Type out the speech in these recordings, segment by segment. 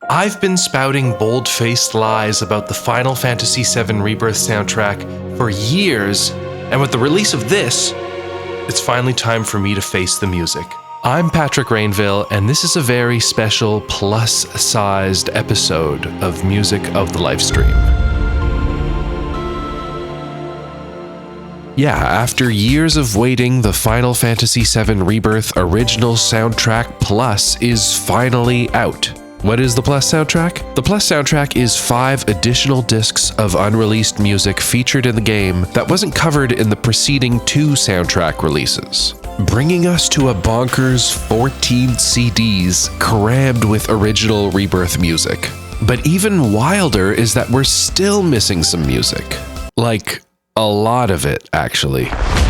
I've been spouting bold-faced lies about the Final Fantasy VII Rebirth soundtrack for years, and with the release of this, it's finally time for me to face the music. I'm Patrick Rainville, and this is a very special plus-sized episode of Music of the Lifestream. Yeah, after years of waiting, the Final Fantasy VII Rebirth Original Soundtrack Plus is finally out. What is the Plus soundtrack? The Plus soundtrack is 5 additional discs of unreleased music featured in the game that wasn't covered in the preceding 2 soundtrack releases, bringing us to a bonkers 14 CDs crammed with original Rebirth music. But even wilder is that we're still missing some music. Like, a lot of it, actually.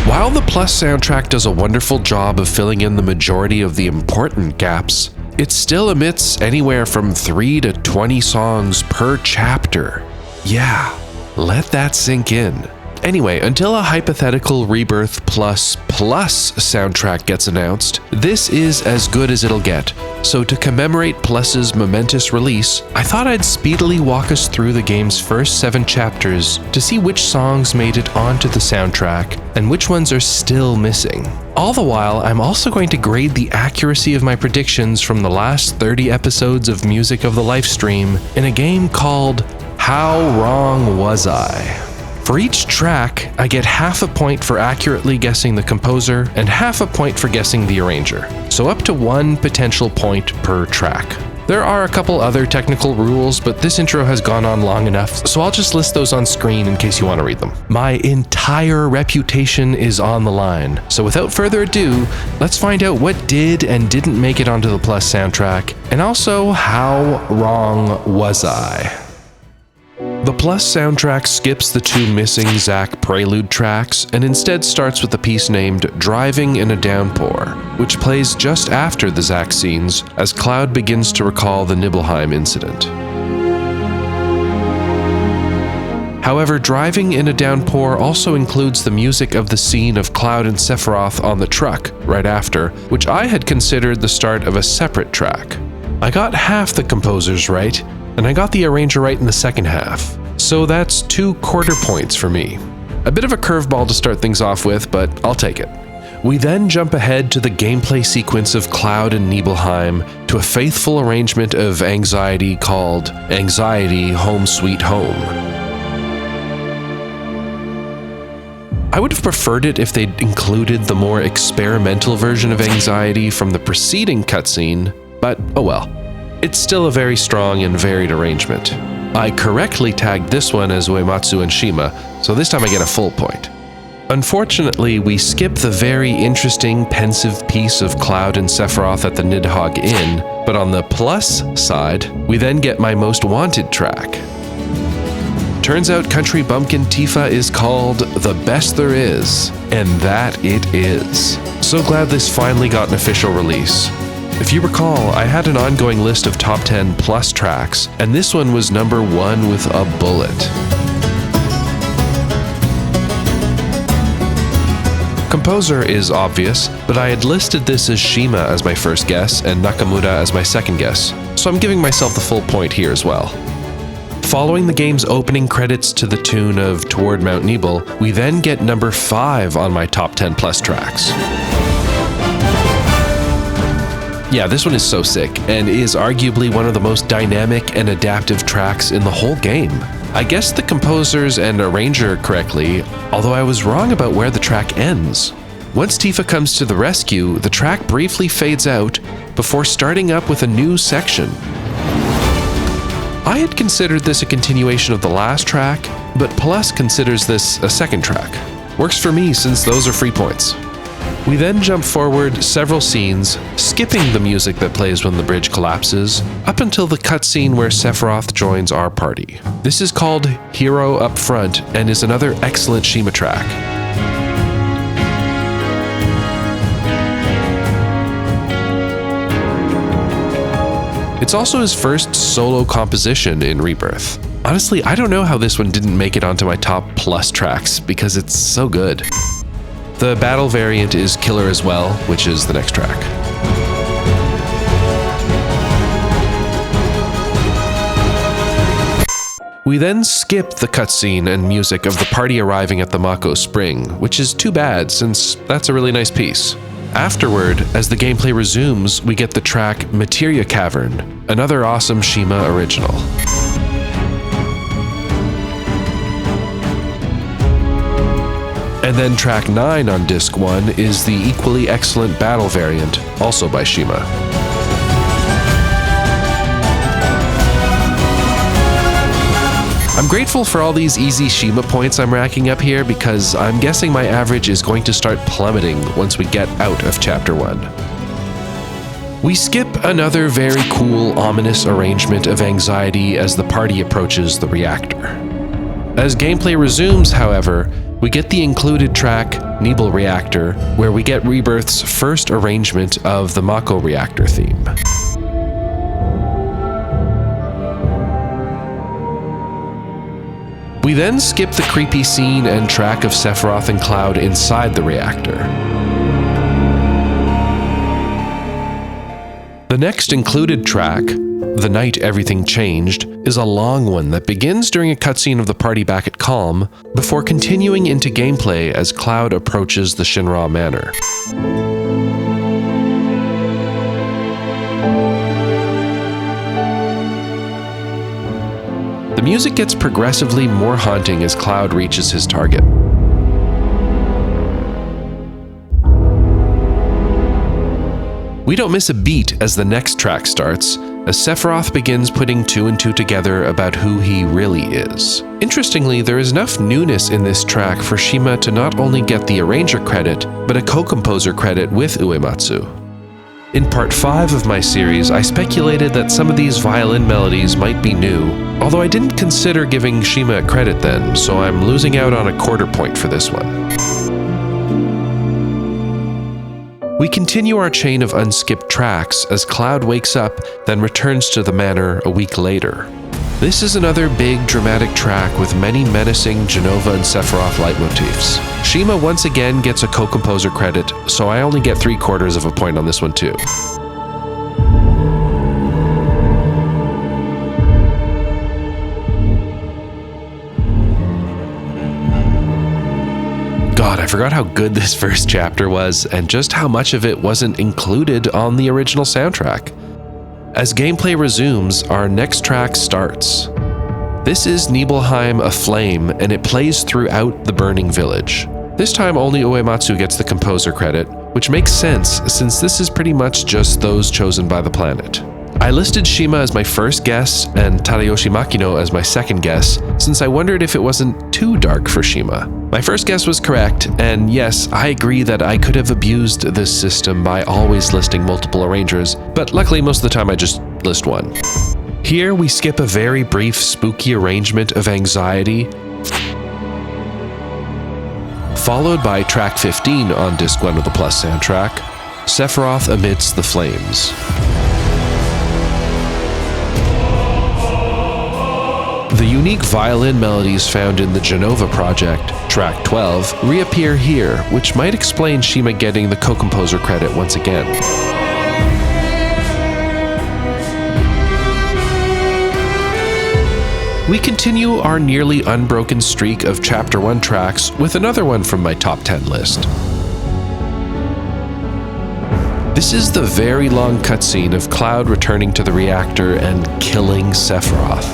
While the Plus soundtrack does a wonderful job of filling in the majority of the important gaps, it still emits anywhere from 3 to 20 songs per chapter. Yeah, let that sink in. Anyway, until a hypothetical Rebirth Plus soundtrack gets announced, this is as good as it'll get. So to commemorate Plus's momentous release, I thought I'd speedily walk us through the game's first 7 chapters to see which songs made it onto the soundtrack and which ones are still missing. All the while, I'm also going to grade the accuracy of my predictions from the last 30 episodes of Music of the Lifestream in a game called How Wrong Was I? For each track, I get half a point for accurately guessing the composer and half a point for guessing the arranger, so up to 1 potential point per track. There are a couple other technical rules, but this intro has gone on long enough, so I'll just list those on screen in case you want to read them. My entire reputation is on the line, so without further ado, let's find out what did and didn't make it onto the Plus soundtrack, and also how wrong was I? The Plus soundtrack skips the 2 missing Zack prelude tracks and instead starts with a piece named Driving in a Downpour, which plays just after the Zack scenes as Cloud begins to recall the Nibelheim incident. However, Driving in a Downpour also includes the music of the scene of Cloud and Sephiroth on the truck right after, which I had considered the start of a separate track. I got half the composers right, and I got the arranger right in the second half. So that's 2 quarter points for me. A bit of a curveball to start things off with, but I'll take it. We then jump ahead to the gameplay sequence of Cloud and Nibelheim to a faithful arrangement of Anxiety called Anxiety Home Sweet Home. I would have preferred it if they'd included the more experimental version of Anxiety from the preceding cutscene, but oh well. It's still a very strong and varied arrangement. I correctly tagged this one as Uematsu and Shima, so this time I get a full point. Unfortunately, we skip the very interesting, pensive piece of Cloud and Sephiroth at the Nidhogg Inn, but on the Plus side, we then get my most wanted track. Turns out Country Bumpkin Tifa is called The Best There Is, and that it is. So glad this finally got an official release. If you recall, I had an ongoing list of top 10 Plus tracks, and this one was number 1 with a bullet. Composer is obvious, but I had listed this as Shima as my first guess and Nakamura as my second guess, so I'm giving myself the full point here as well. Following the game's opening credits to the tune of Toward Mount Nibel, we then get number 5 on my top 10 Plus tracks. Yeah, this one is so sick, and is arguably one of the most dynamic and adaptive tracks in the whole game. I guessed the composers and arranger correctly, although I was wrong about where the track ends. Once Tifa comes to the rescue, the track briefly fades out before starting up with a new section. I had considered this a continuation of the last track, but Plus considers this a second track. Works for me since those are free points. We then jump forward several scenes, skipping the music that plays when the bridge collapses, up until the cutscene where Sephiroth joins our party. This is called Hero Up Front and is another excellent Shima track. It's also his first solo composition in Rebirth. Honestly, I don't know how this one didn't make it onto my top Plus tracks because it's so good. The battle variant is killer as well, which is the next track. We then skip the cutscene and music of the party arriving at the Mako Spring, which is too bad since that's a really nice piece. Afterward, as the gameplay resumes, we get the track Materia Cavern, another awesome Shima original. And then track 9 on disc 1 is the equally excellent battle variant, also by Shima. I'm grateful for all these easy Shima points I'm racking up here because I'm guessing my average is going to start plummeting once we get out of Chapter 1. We skip another very cool, ominous arrangement of anxiety as the party approaches the reactor. As gameplay resumes, however, we get the included track, Nebel Reactor, where we get Rebirth's first arrangement of the Mako Reactor theme. We then skip the creepy scene and track of Sephiroth and Cloud inside the reactor. The next included track, The Night Everything Changed, is a long one that begins during a cutscene of the party back at Calm, before continuing into gameplay as Cloud approaches the Shinra Manor. The music gets progressively more haunting as Cloud reaches his target. We don't miss a beat as the next track starts, as Sephiroth begins putting 2 and 2 together about who he really is. Interestingly, there is enough newness in this track for Shima to not only get the arranger credit, but a co-composer credit with Uematsu. In part 5 of my series, I speculated that some of these violin melodies might be new, although I didn't consider giving Shima a credit then, so I'm losing out on a quarter point for this one. We continue our chain of unskipped tracks as Cloud wakes up, then returns to the manor a week later. This is another big, dramatic track with many menacing Jenova and Sephiroth leitmotifs. Shima once again gets a co-composer credit, so I only get 3/4 of a point on this one too. God, I forgot how good this first chapter was, and just how much of it wasn't included on the original soundtrack. As gameplay resumes, our next track starts. This is Nibelheim Aflame, and it plays throughout the burning village. This time only Uematsu gets the composer credit, which makes sense since this is pretty much just those chosen by the planet. I listed Shima as my first guess and Tadayoshi Makino as my second guess, since I wondered if it wasn't too dark for Shima. My first guess was correct, and yes, I agree that I could have abused this system by always listing multiple arrangers, but luckily most of the time I just list one. Here we skip a very brief spooky arrangement of Anxiety, followed by track 15 on disc 1 of the Plus soundtrack, Sephiroth Amidst the Flames. The unique violin melodies found in the Jenova project, track 12, reappear here, which might explain Shima getting the co-composer credit once again. We continue our nearly unbroken streak of Chapter 1 tracks with another one from my top 10 list. This is the very long cutscene of Cloud returning to the reactor and killing Sephiroth.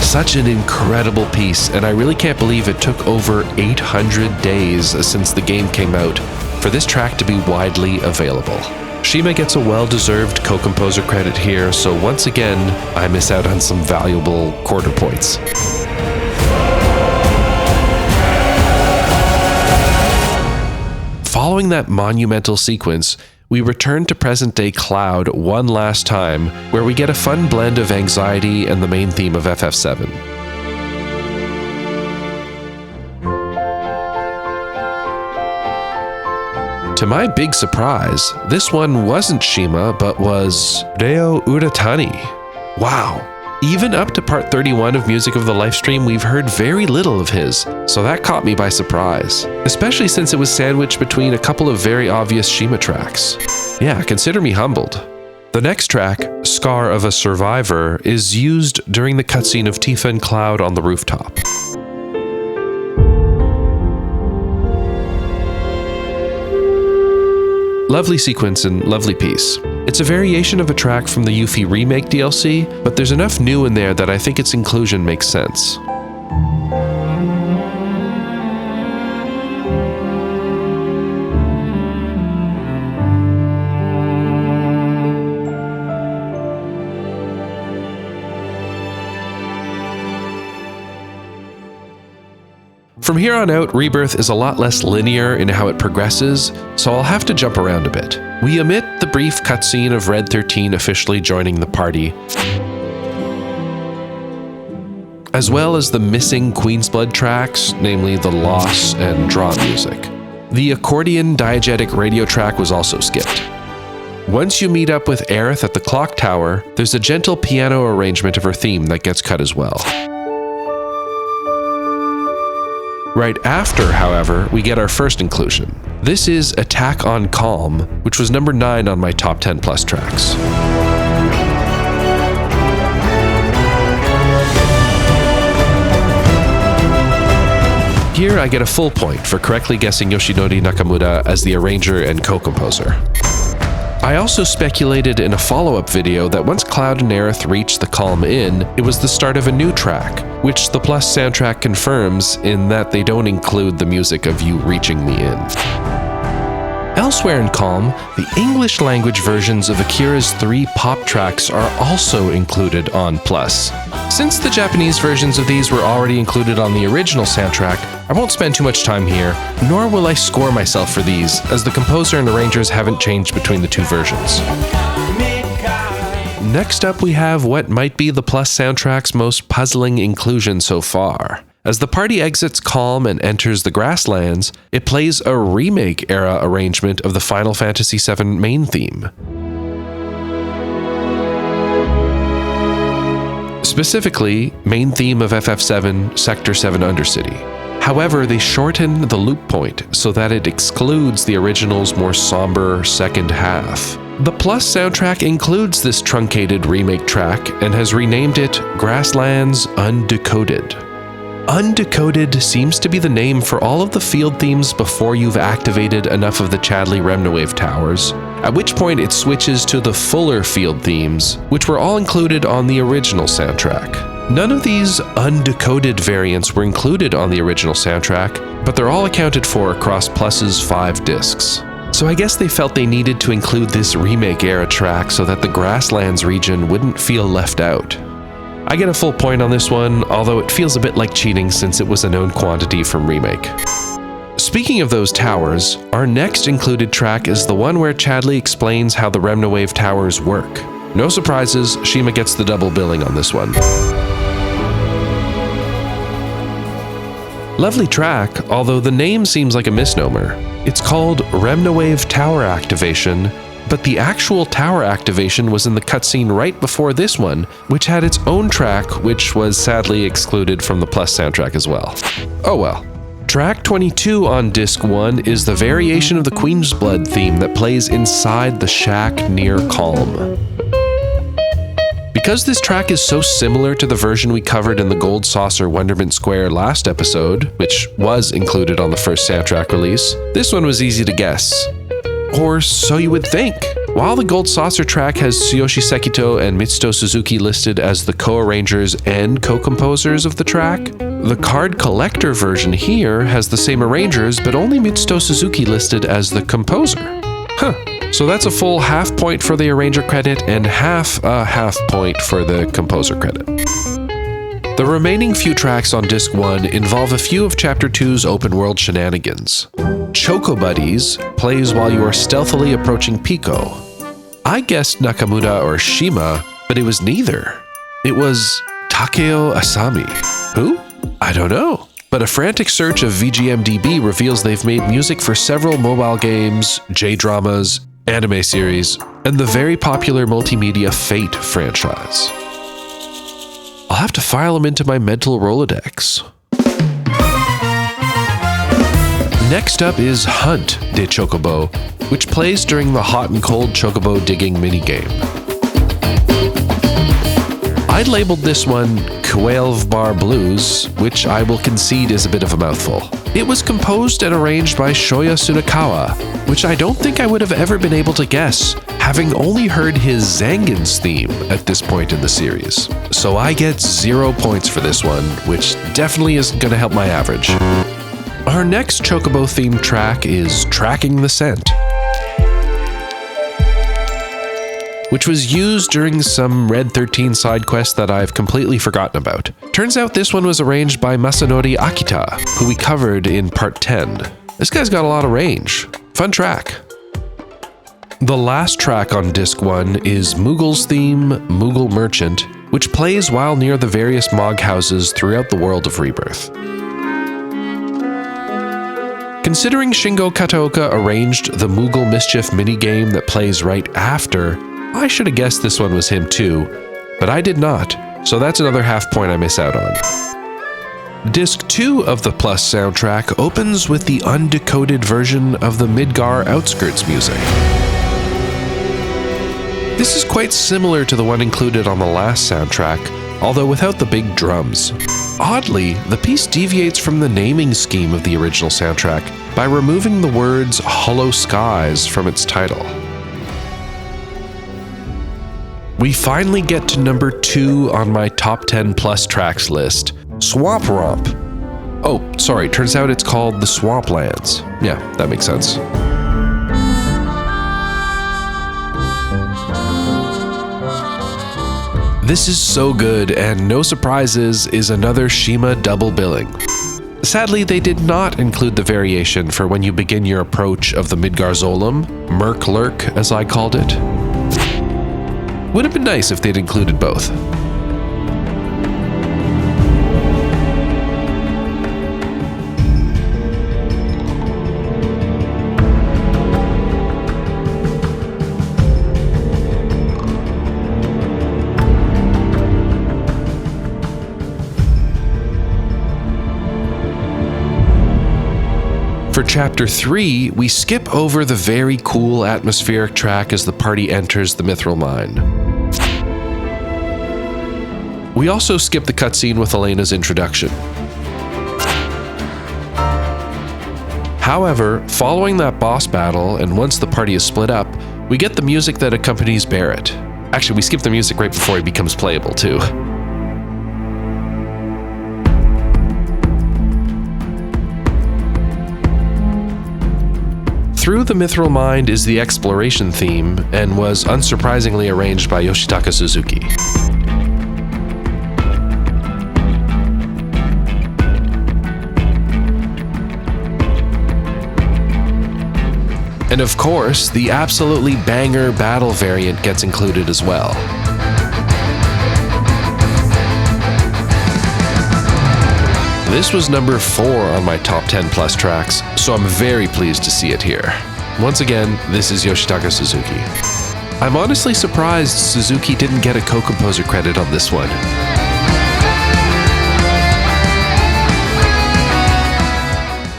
Such an incredible piece, and I really can't believe it took over 800 days since the game came out for this track to be widely available. Shima gets a well-deserved co-composer credit here, so once again, I miss out on some valuable quarter points. Following that monumental sequence, we return to present-day Cloud one last time, where we get a fun blend of Anxiety and the main theme of FF7. To my big surprise, this one wasn't Shima, but was Reo Uratani. Wow. Even up to part 31 of Music of the Lifestream, we've heard very little of his, so that caught me by surprise, especially since it was sandwiched between a couple of very obvious Shima tracks. Yeah, consider me humbled. The next track, Scar of a Survivor, is used during the cutscene of Tifa and Cloud on the rooftop. Lovely sequence and lovely piece. It's a variation of a track from the Yuffie Remake DLC, but there's enough new in there that I think its inclusion makes sense. From here on out, Rebirth is a lot less linear in how it progresses, so I'll have to jump around a bit. We omit the brief cutscene of Red 13 officially joining the party, as well as the missing Queen's Blood tracks, namely the Loss and Draw music. The accordion diegetic radio track was also skipped. Once you meet up with Aerith at the clock tower, there's a gentle piano arrangement of her theme that gets cut as well. Right after, however, we get our first inclusion. This is Attack on Calm, which was number 9 on my top 10 plus tracks. Here I get a full point for correctly guessing Yoshinori Nakamura as the arranger and co-composer. I also speculated in a follow-up video that once Cloud and Aerith reached the Calm Inn, it was the start of a new track, which the Plus soundtrack confirms in that they don't include the music of you reaching the inn. Elsewhere in Calm, the English language versions of Akira's 3 pop tracks are also included on Plus. Since the Japanese versions of these were already included on the original soundtrack, I won't spend too much time here, nor will I score myself for these, as the composer and arrangers haven't changed between the two versions. Next up, we have what might be the Plus soundtrack's most puzzling inclusion so far. As the party exits Calm and enters the Grasslands, it plays a remake-era arrangement of the Final Fantasy VII main theme. Specifically, main theme of FF7 Sector 7 Undercity. However, they shorten the loop point so that it excludes the original's more somber second half. The Plus soundtrack includes this truncated remake track and has renamed it Grasslands Undecoded. Undecoded seems to be the name for all of the field themes before you've activated enough of the Chadley Remnawave towers, at which point it switches to the fuller field themes, which were all included on the original soundtrack. None of these undecoded variants were included on the original soundtrack, but they're all accounted for across Plus's 5 discs. So I guess they felt they needed to include this remake-era track so that the Grasslands region wouldn't feel left out. I get a full point on this one, although it feels a bit like cheating since it was a known quantity from Remake. Speaking of those towers, our next included track is the one where Chadley explains how the Remnawave towers work. No surprises, Shima gets the double billing on this one. Lovely track, although the name seems like a misnomer. It's called Remnawave Tower Activation, but the actual tower activation was in the cutscene right before this one, which had its own track, which was sadly excluded from the Plus soundtrack as well. Oh well. Track 22 on Disc 1 is the variation of the Queen's Blood theme that plays inside the shack near Calm. Because this track is so similar to the version we covered in the Gold Saucer Wonderment Square last episode, which was included on the first soundtrack release, this one was easy to guess. Or so you would think. While the Gold Saucer track has Tsuyoshi Sekito and Mitsuto Suzuki listed as the co-arrangers and co-composers of the track, the Card Collector version here has the same arrangers, but only Mitsuto Suzuki listed as the composer. So that's a full half point for the arranger credit and half a half point for the composer credit. The remaining few tracks on Disc 1 involve a few of Chapter 2's open-world shenanigans. Choco Buddies plays while you are stealthily approaching Pico. I guessed Nakamura or Shima, but it was neither. It was Takeo Asami. Who? I don't know. But a frantic search of VGMDB reveals they've made music for several mobile games, J-dramas, anime series, and the very popular multimedia Fate franchise. I'll have to file them into my mental Rolodex. Next up is Hunt de Chocobo, which plays during the hot and cold chocobo digging minigame. I'd labeled this one Kuelv Bar Blues, which I will concede is a bit of a mouthful. It was composed and arranged by Shoya Tsunekawa, which I don't think I would have ever been able to guess, having only heard his Zangen's theme at this point in the series. So I get 0 points for this one, which definitely isn't going to help my average. Our next Chocobo-themed track is Tracking the Scent, which was used during some Red 13 side quest that I've completely forgotten about. Turns out this one was arranged by Masanori Akita, who we covered in part 10. This guy's got a lot of range. Fun track. The last track on disc 1 is Moogle's theme, Moogle Merchant, which plays while near the various Mog houses throughout the world of Rebirth. Considering Shingo Kataoka arranged the Moogle Mischief minigame that plays right after, I should have guessed this one was him too, but I did not, so that's another half point I miss out on. Disc 2 of the Plus soundtrack opens with the undecoded version of the Midgar Outskirts music. This is quite similar to the one included on the last soundtrack, although without the big drums. Oddly, the piece deviates from the naming scheme of the original soundtrack by removing the words Hollow Skies from its title. We finally get to number 2 on my top 10 plus tracks list, Swamp Romp. Oh, sorry, turns out it's called The Swamplands. Yeah, that makes sense. This is so good, and no surprises is another Shima double billing. Sadly, they did not include the variation for when you begin your approach of the Midgar Zolom, Merc Lurk as I called it. Would have been nice if they'd included both. For Chapter 3, we skip over the very cool atmospheric track as the party enters the Mithril Mine. We also skip the cutscene with Elena's introduction. However, following that boss battle, and once the party is split up, we get the music that accompanies Barrett. Actually, we skip the music right before he becomes playable, too. Through the Mithril Mine is the exploration theme, and was unsurprisingly arranged by Yoshitaka Suzuki. And of course, the absolutely banger battle variant gets included as well. This was number 4 on my top 10 plus tracks, so I'm very pleased to see it here. Once again, this is Yoshitaka Suzuki. I'm honestly surprised Suzuki didn't get a co-composer credit on this one.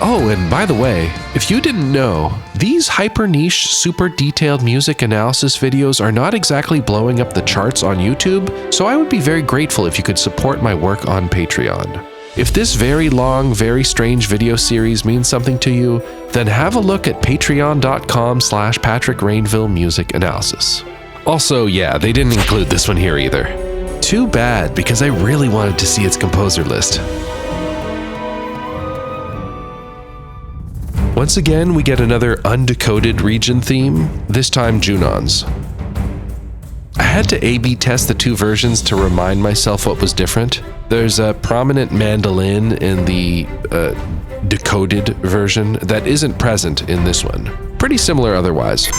Oh, and by the way, if you didn't know, these hyper-niche, super detailed music analysis videos are not exactly blowing up the charts on YouTube, so I would be very grateful if you could support my work on Patreon. If this very long, very strange video series means something to you, then have a look at patreon.com/Patrick Rainville Music Analysis. Also, yeah, they didn't include this one here either. Too bad, because I really wanted to see its composer list. Once again, we get another undecoded region theme, this time Junon's. I had to A/B test the two versions to remind myself what was different. There's a prominent mandolin in the decoded version that isn't present in this one. Pretty similar otherwise.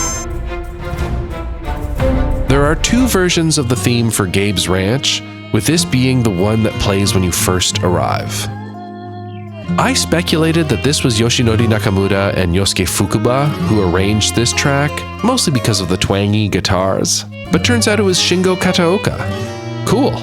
There are 2 versions of the theme for Gabe's Ranch, with this being the one that plays when you first arrive. I speculated that this was Yoshinori Nakamura and Yosuke Fukuba who arranged this track, mostly because of the twangy guitars, but turns out it was Shingo Kataoka. Cool.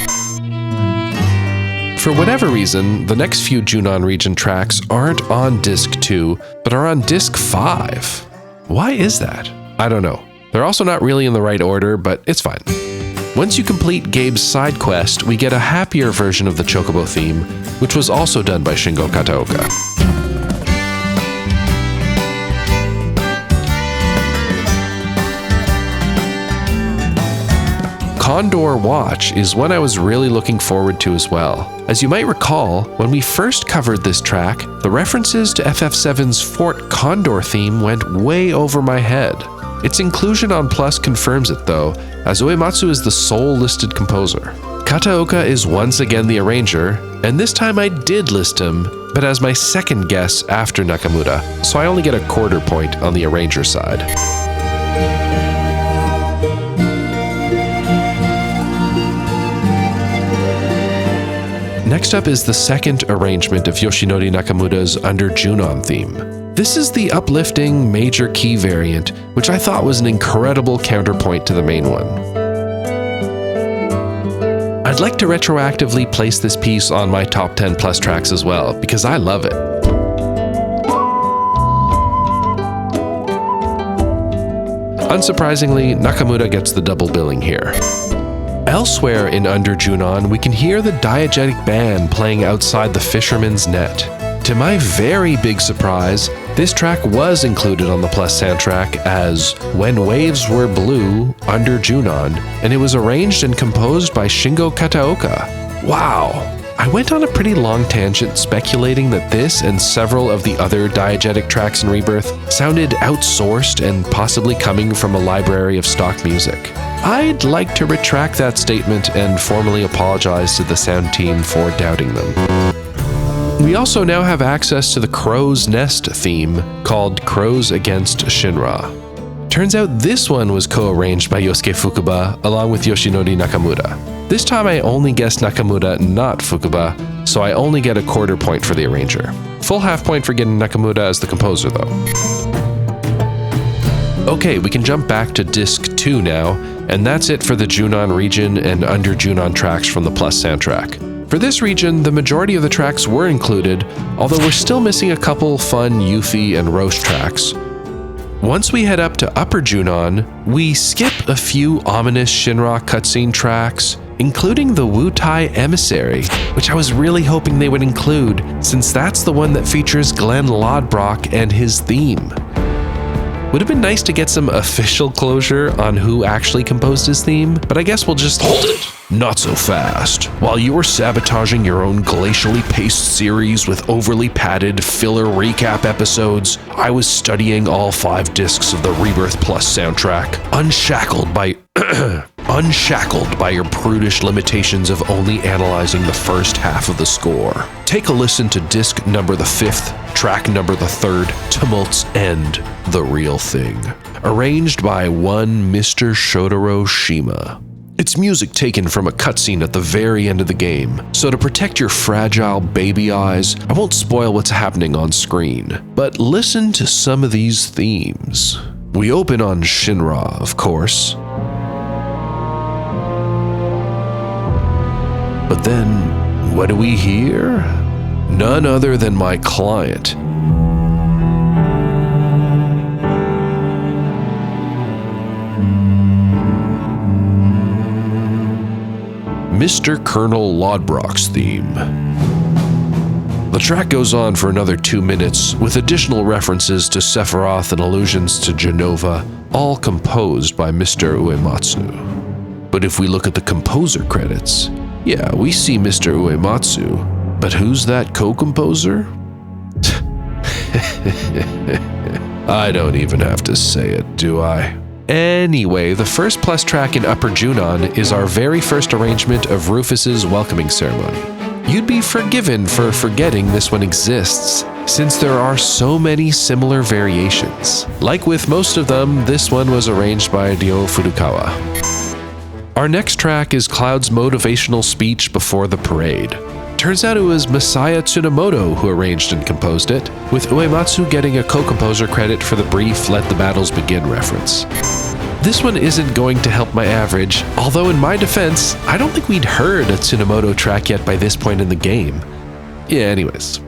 for whatever reason, the next few Junon region tracks aren't on disc 2, but are on disc 5. Why is that? I don't know. They're also not really in the right order, but it's fine. Once you complete Gabe's side quest, we get a happier version of the Chocobo theme, which was also done by Shingo Kataoka. Condor Watch is one I was really looking forward to as well. As you might recall, when we first covered this track, the references to FF7's Fort Condor theme went way over my head. Its inclusion on Plus confirms it though, as Uematsu is the sole listed composer. Kataoka is once again the arranger, and this time I did list him, but as my second guess after Nakamura, so I only get a quarter point on the arranger side. Next up is the second arrangement of Yoshinori Nakamura's Under Junon theme. This is the uplifting major key variant, which I thought was an incredible counterpoint to the main one. I'd like to retroactively place this piece on my top 10 plus tracks as well, because I love it. Unsurprisingly, Nakamura gets the double billing here. Elsewhere in Under Junon, we can hear the diegetic band playing outside the fisherman's net. To my very big surprise, this track was included on the Plus soundtrack as When Waves Were Blue, Under Junon, and it was arranged and composed by Shingo Kataoka. Wow! I went on a pretty long tangent speculating that this and several of the other diegetic tracks in Rebirth sounded outsourced and possibly coming from a library of stock music. I'd like to retract that statement and formally apologize to the sound team for doubting them. We also now have access to the Crow's Nest theme called Crows Against Shinra. Turns out this one was co-arranged by Yosuke Fukuba along with Yoshinori Nakamura. This time I only guessed Nakamura, not Fukuba, so I only get a quarter point for the arranger. Full half point for getting Nakamura as the composer though. Okay, we can jump back to disc 2 now, and that's it for the Junon region and Under Junon tracks from the Plus soundtrack. For this region, the majority of the tracks were included, although we're still missing a couple fun Yuffie and Roche tracks. Once we head up to Upper Junon, we skip a few ominous Shinra cutscene tracks, including the Wutai Emissary, which I was really hoping they would include, since that's the one that features Glenn Lodbrok and his theme. Would have been nice to get some official closure on who actually composed his theme, but I guess we'll just hold it. Not so fast. While you were sabotaging your own glacially paced series with overly padded filler recap episodes, I was studying all 5 discs of the Rebirth Plus soundtrack, unshackled by your prudish limitations of only analyzing the first half of the score. Take a listen to disc number the 5th, track number the 3rd, Tumult's End, The Real Thing, arranged by one Mr. Shotaro Shima. It's music taken from a cutscene at the very end of the game, so to protect your fragile baby eyes, I won't spoil what's happening on screen, but listen to some of these themes. We open on Shinra, of course. But then, what do we hear? None other than my client. Mr. Colonel Lodbrok's theme. The track goes on for another 2 minutes, with additional references to Sephiroth and allusions to Genova, all composed by Mr. Uematsu. But if we look at the composer credits, yeah, we see Mr. Uematsu, but who's that co-composer? I don't even have to say it, do I? Anyway, the first Plus track in Upper Junon is our very first arrangement of Rufus's welcoming ceremony. You'd be forgiven for forgetting this one exists, since there are so many similar variations. Like with most of them, this one was arranged by Ryo Furukawa. Our next track is Cloud's motivational speech before the parade. Turns out it was Masaya Tsunemoto who arranged and composed it, with Uematsu getting a co-composer credit for the brief Let the Battles Begin reference. This one isn't going to help my average, although in my defense, I don't think we'd heard a Tsunomoto track yet by this point in the game. Yeah, anyways.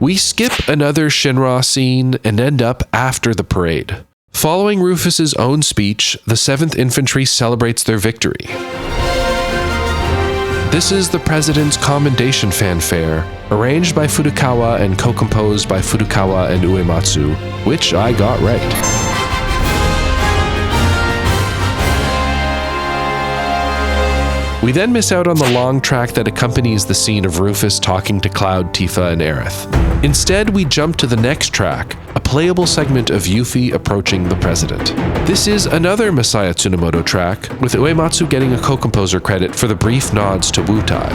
We skip another Shinra scene and end up after the parade. Following Rufus's own speech, the 7th Infantry celebrates their victory. This is the President's Commendation Fanfare, arranged by Furukawa and co-composed by Furukawa and Uematsu, which I got right. We then miss out on the long track that accompanies the scene of Rufus talking to Cloud, Tifa, and Aerith. Instead, we jump to the next track, a playable segment of Yuffie approaching the President. This is another Masaya Tsunomoto track, with Uematsu getting a co-composer credit for the brief nods to Wutai.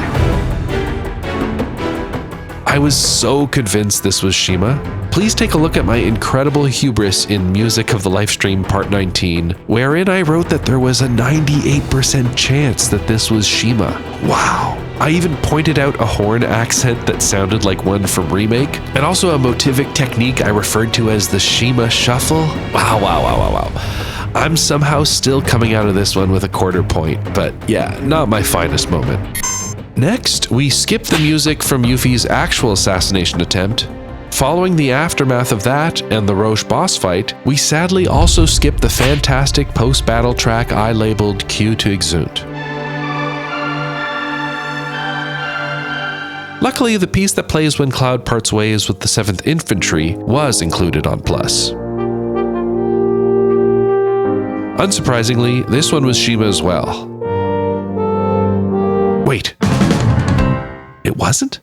I was so convinced this was Shima. Please take a look at my incredible hubris in Music of the Lifestream Part 19, wherein I wrote that there was a 98% chance that this was Shima. Wow. I even pointed out a horn accent that sounded like one from Remake, and also a motivic technique I referred to as the Shima Shuffle. Wow. I'm somehow still coming out of this one with a quarter point, but yeah, not my finest moment. Next, we skip the music from Yuffie's actual assassination attempt. Following the aftermath of that and the Roche boss fight, we sadly also skip the fantastic post-battle track I labeled Cue to Exeunt. Luckily, the piece that plays when Cloud parts ways with the 7th Infantry was included on Plus. Unsurprisingly, this one was Shima as well. Wait. It wasn't?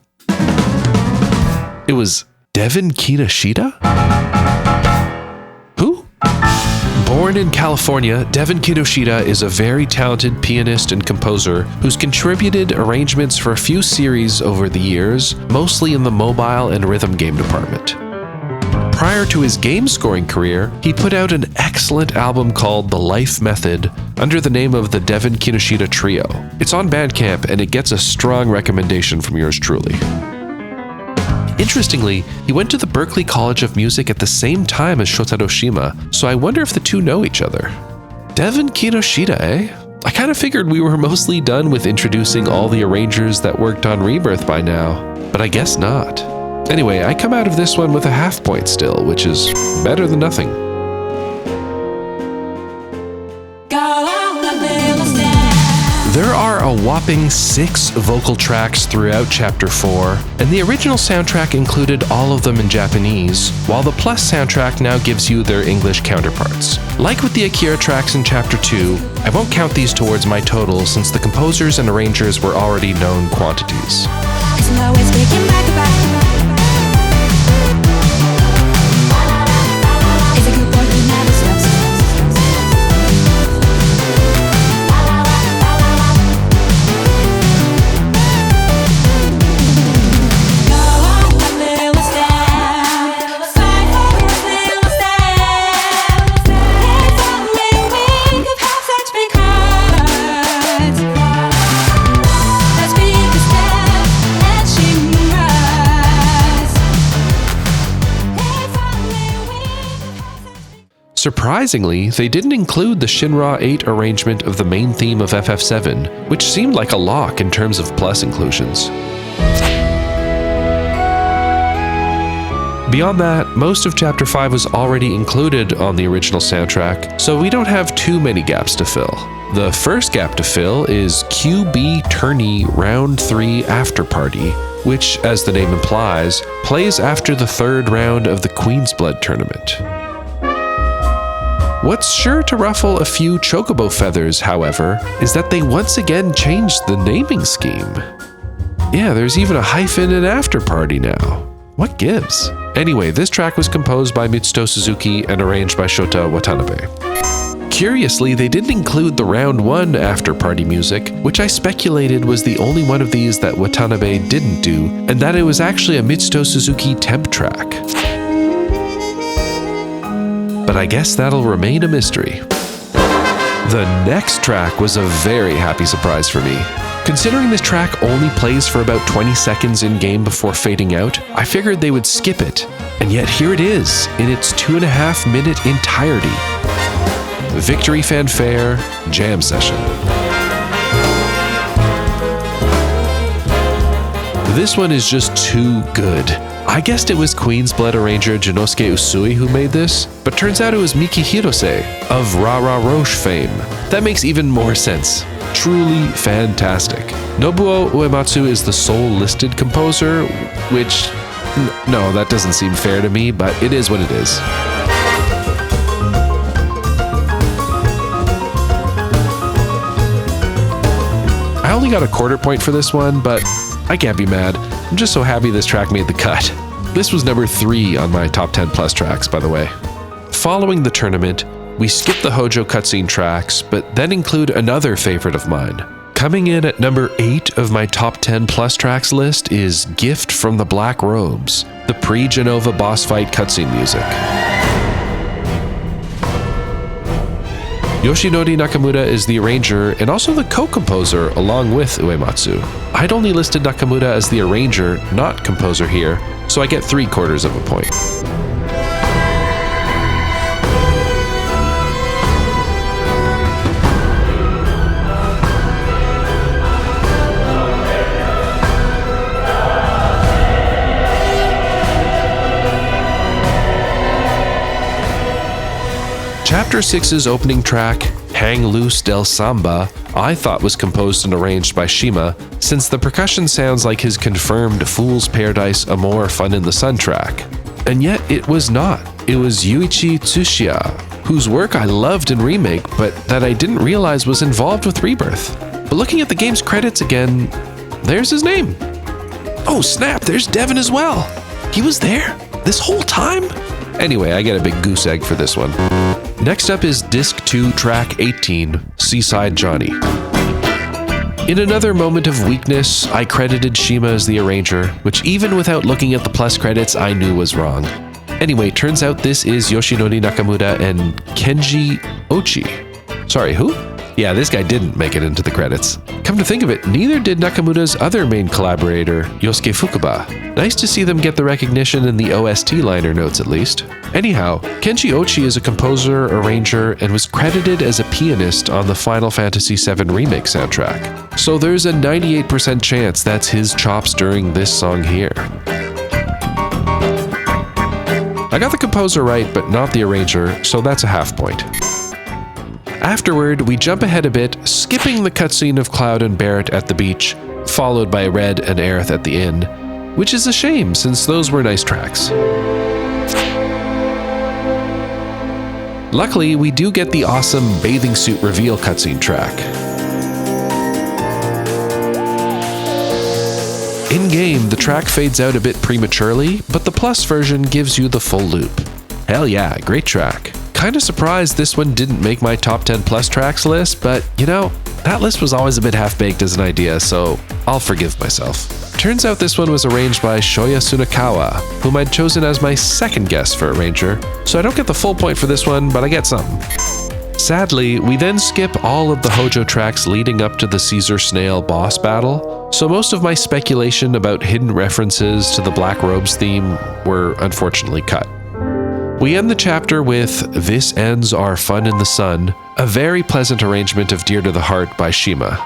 It was Devin Kinoshita? Who? Born in California, Devin Kinoshita is a very talented pianist and composer who's contributed arrangements for a few series over the years, mostly in the mobile and rhythm game department. Prior to his game scoring career, he put out an excellent album called The Life Method under the name of the Devin Kinoshita Trio. It's on Bandcamp and it gets a strong recommendation from yours truly. Interestingly, he went to the Berklee College of Music at the same time as Shotaro Shima, so I wonder if the two know each other. Devin Kinoshita, eh? I kind of figured we were mostly done with introducing all the arrangers that worked on Rebirth by now, but I guess not. Anyway, I come out of this one with a half point still, which is better than nothing. There are a whopping 6 vocal tracks throughout Chapter 4, and the original soundtrack included all of them in Japanese, while the Plus soundtrack now gives you their English counterparts. Like with the Akira tracks in Chapter 2, I won't count these towards my total since the composers and arrangers were already known quantities. Surprisingly, they didn't include the Shinra 8 arrangement of the main theme of FF7, which seemed like a lock in terms of Plus inclusions. Beyond that, most of Chapter 5 was already included on the original soundtrack, so we don't have too many gaps to fill. The first gap to fill is QB Tourney Round 3 After Party, which, as the name implies, plays after the 3rd round of the Queen's Blood tournament. What's sure to ruffle a few chocobo feathers, however, is that they once again changed the naming scheme. Yeah, there's even a hyphen in After Party now. What gives? Anyway, this track was composed by Mitsuto Suzuki and arranged by Shota Watanabe. Curiously, they didn't include the Round 1 After Party music, which I speculated was the only one of these that Watanabe didn't do, and that it was actually a Mitsuto Suzuki temp track. But I guess that'll remain a mystery. The next track was a very happy surprise for me. Considering this track only plays for about 20 seconds in-game before fading out, I figured they would skip it, and yet here it is, in its 2.5-minute entirety. Victory Fanfare Jam Session. This one is just too good. I guessed it was Queen's Blood arranger Jinosuke Usui who made this, but turns out it was Miki Hirose of Ra Ra Roche fame. That makes even more sense. Truly fantastic. Nobuo Uematsu is the sole listed composer, which, no, that doesn't seem fair to me, but it is what it is. I only got a quarter point for this one, but I can't be mad. I'm just so happy this track made the cut. This was number 3 on my top 10 plus tracks, by the way. Following the tournament, we skip the Hojo cutscene tracks, but then include another favorite of mine. Coming in at number 8 of my top 10 plus tracks list is Gift from the Black Robes, the pre-Genova boss fight cutscene music. Yoshinori Nakamura is the arranger and also the co-composer along with Uematsu. I'd only listed Nakamura as the arranger, not composer here, so I get 3/4 of a point. Chapter 6's opening track, Hang Loose del Samba, I thought was composed and arranged by Shima, since the percussion sounds like his confirmed Fool's Paradise Amore Fun in the Sun track. And yet it was not. It was Yuichi Tsuchiya, whose work I loved in Remake, but that I didn't realize was involved with Rebirth. But looking at the game's credits again, there's his name. Oh snap, there's Devin as well. He was there this whole time? Anyway, I get a big goose egg for this one. Next up is Disc 2, Track 18, Seaside Johnny. In another moment of weakness, I credited Shima as the arranger, which even without looking at the plus credits, I knew was wrong. Anyway, turns out this is Yoshinori Nakamura and Kenji Ochi. Sorry, who? Yeah, this guy didn't make it into the credits. Come to think of it, neither did Nakamura's other main collaborator, Yosuke Fukuba. Nice to see them get the recognition in the OST liner notes at least. Anyhow, Kenji Ochi is a composer, arranger, and was credited as a pianist on the Final Fantasy VII Remake soundtrack. So there's a 98% chance that's his chops during this song here. I got the composer right, but not the arranger, so that's a half point. Afterward, we jump ahead a bit, skipping the cutscene of Cloud and Barrett at the beach, followed by Red and Aerith at the inn, which is a shame since those were nice tracks. Luckily, we do get the awesome bathing suit reveal cutscene track. In-game, the track fades out a bit prematurely, but the plus version gives you the full loop. Hell yeah, great track. Kinda surprised this one didn't make my top 10 plus tracks list, but you know, that list was always a bit half-baked as an idea, so I'll forgive myself. Turns out this one was arranged by Shoya Tsunekawa, whom I'd chosen as my second guess for arranger, so I don't get the full point for this one, but I get some. Sadly, we then skip all of the Hojo tracks leading up to the Caesar Snail boss battle, so most of my speculation about hidden references to the Black Robes theme were unfortunately cut. We end the chapter with This Ends Our Fun in the Sun, a very pleasant arrangement of Dear to the Heart by Shima.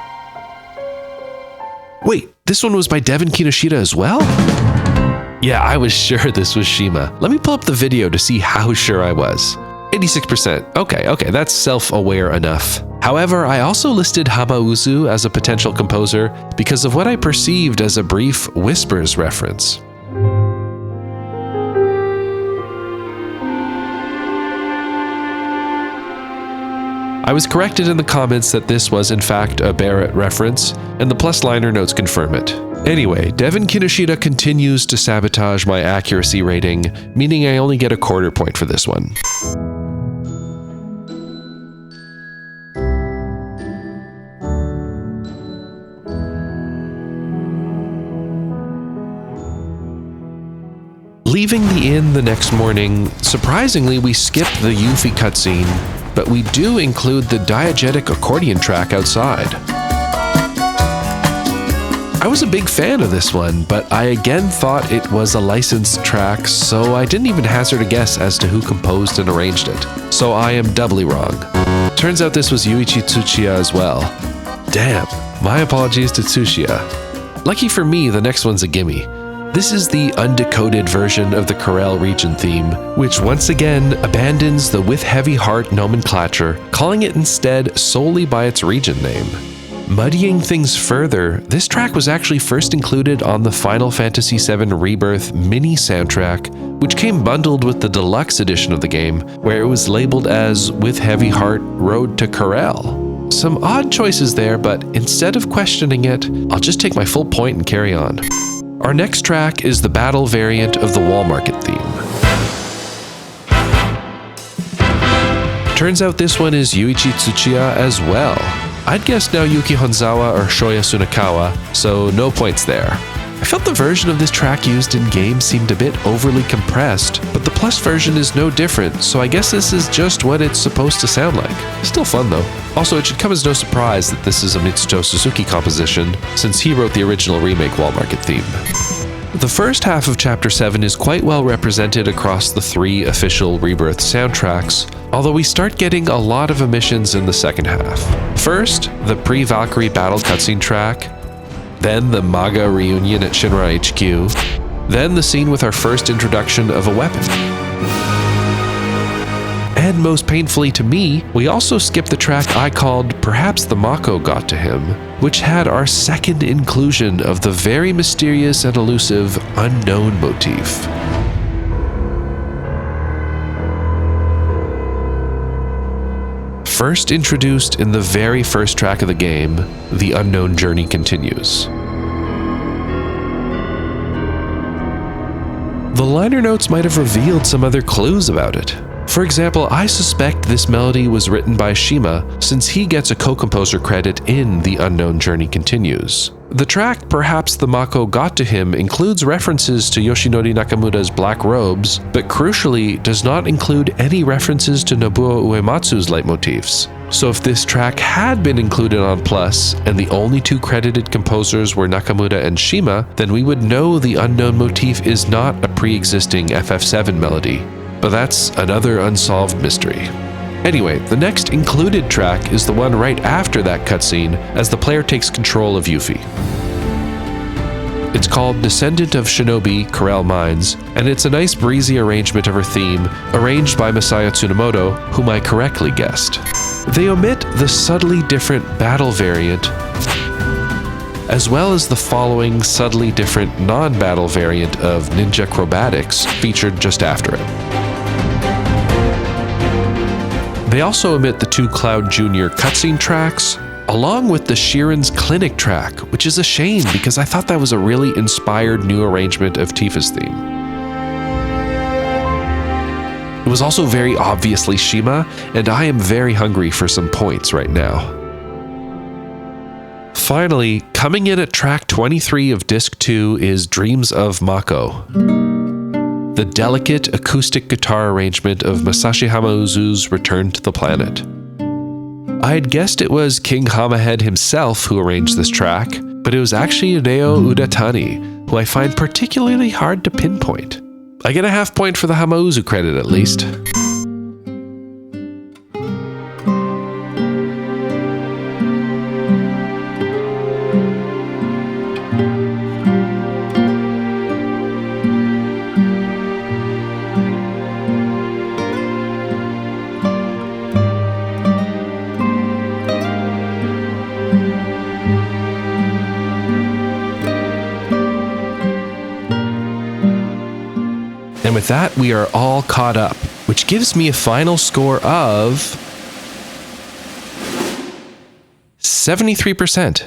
Wait, this one was by Devin Kinoshita as well? Yeah, I was sure this was Shima. Let me pull up the video to see how sure I was. 86%. Okay, that's self-aware enough. However, I also listed Hamauzu as a potential composer because of what I perceived as a brief Whispers reference. I was corrected in the comments that this was in fact a Barrett reference, and the plus liner notes confirm it. Anyway, Devin Kinoshita continues to sabotage my accuracy rating, meaning I only get a quarter point for this one. Leaving the inn the next morning, surprisingly we skip the Yuffie cutscene, but we do include the diegetic accordion track outside. I was a big fan of this one, but I again thought it was a licensed track, so I didn't even hazard a guess as to who composed and arranged it. So I am doubly wrong. Turns out this was Yuichi Tsuchiya as well. Damn, my apologies to Tsuchiya. Lucky for me, the next one's a gimme. This is the undecoded version of the Corel region theme, which once again abandons the with heavy heart nomenclature, calling it instead solely by its region name. Muddying things further, this track was actually first included on the Final Fantasy VII Rebirth mini soundtrack, which came bundled with the deluxe edition of the game, where it was labeled as With Heavy Heart Road to Corel. Some odd choices there, but instead of questioning it, I'll just take my full point and carry on. Our next track is the battle variant of the Wall Market theme. Turns out this one is Yuichi Tsuchiya as well. I'd guessed Naoyuki Honzawa or Shoya Sunakawa, so no points there. I felt the version of this track used in game seemed a bit overly compressed, but the Plus version is no different, so I guess this is just what it's supposed to sound like. Still fun though. Also, it should come as no surprise that this is a Mitsuto Suzuki composition, since he wrote the original remake Wall Market theme. The first half of Chapter 7 is quite well represented across the 3 official Rebirth soundtracks, although we start getting a lot of omissions in the second half. First, the pre-Valkyrie battle cutscene track, then the Maga reunion at Shinra HQ, then the scene with our first introduction of a weapon. And most painfully to me, we also skipped the track I called Perhaps the Mako Got to Him, which had our second inclusion of the very mysterious and elusive unknown motif. First introduced in the very first track of the game, the unknown journey continues. The liner notes might have revealed some other clues about it. For example, I suspect this melody was written by Shima, since he gets a co-composer credit in The Unknown Journey Continues. The track Perhaps the Mako Got to Him includes references to Yoshinori Nakamura's Black Robes, but crucially does not include any references to Nobuo Uematsu's leitmotifs. So if this track had been included on Plus, and the only 2 credited composers were Nakamura and Shima, then we would know the unknown motif is not a pre-existing FF7 melody. But that's another unsolved mystery. Anyway, the next included track is the one right after that cutscene as the player takes control of Yuffie. It's called Descendant of Shinobi, Corel Mines, and it's a nice breezy arrangement of her theme, arranged by Masaya Tsunemoto, whom I correctly guessed. They omit the subtly different battle variant, as well as the following subtly different non-battle variant of Ninja Acrobatics featured just after it. They also omit the 2 Cloud Jr. cutscene tracks, along with the Sheeran's Clinic track, which is a shame because I thought that was a really inspired new arrangement of Tifa's theme. It was also very obviously Shima, and I am very hungry for some points right now. Finally, coming in at track 23 of Disc 2 is Dreams of Mako, the delicate acoustic guitar arrangement of Masashi Hamauzu's Return to the Planet. I had guessed it was King Hammerhead himself who arranged this track, but it was actually Hideo Udatani, who I find particularly hard to pinpoint. I get a half point for the Hamauzu credit at least. And with that, we are all caught up, which gives me a final score of 73%.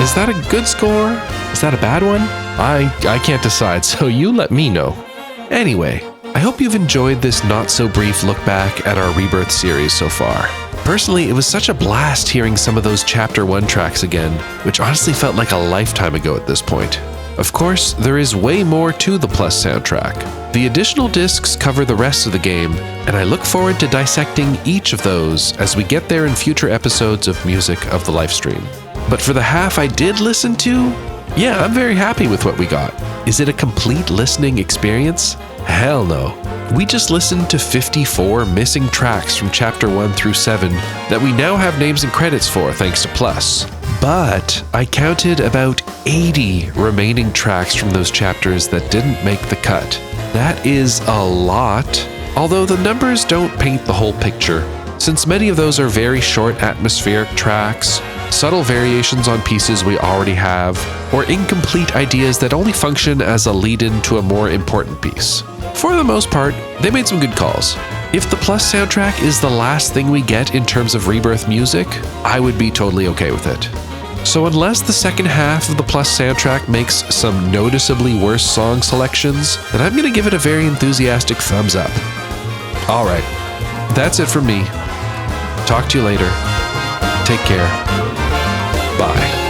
Is that a good score? Is that a bad one? I can't decide, so you let me know. Anyway, I hope you've enjoyed this not-so-brief look back at our Rebirth series so far. Personally, it was such a blast hearing some of those Chapter 1 tracks again, which honestly felt like a lifetime ago at this point. Of course, there is way more to the Plus soundtrack. The additional discs cover the rest of the game, and I look forward to dissecting each of those as we get there in future episodes of Music of the Lifestream. But for the half I did listen to, yeah, I'm very happy with what we got. Is it a complete listening experience? Hell no. we just listened to 54 missing tracks from Chapter 1 through 7 that we now have names and credits for thanks to Plus. But I counted about 80 remaining tracks from those chapters that didn't make the cut. That is a lot, although the numbers don't paint the whole picture, since many of those are very short atmospheric tracks, subtle variations on pieces we already have, or incomplete ideas that only function as a lead-in to a more important piece. For the most part, they made some good calls. If the Plus soundtrack is the last thing we get in terms of Rebirth music, I would be totally okay with it. So unless the second half of the Plus soundtrack makes some noticeably worse song selections, then I'm gonna give it a very enthusiastic thumbs up. Alright, that's it from me. Talk to you later. Take care. Bye.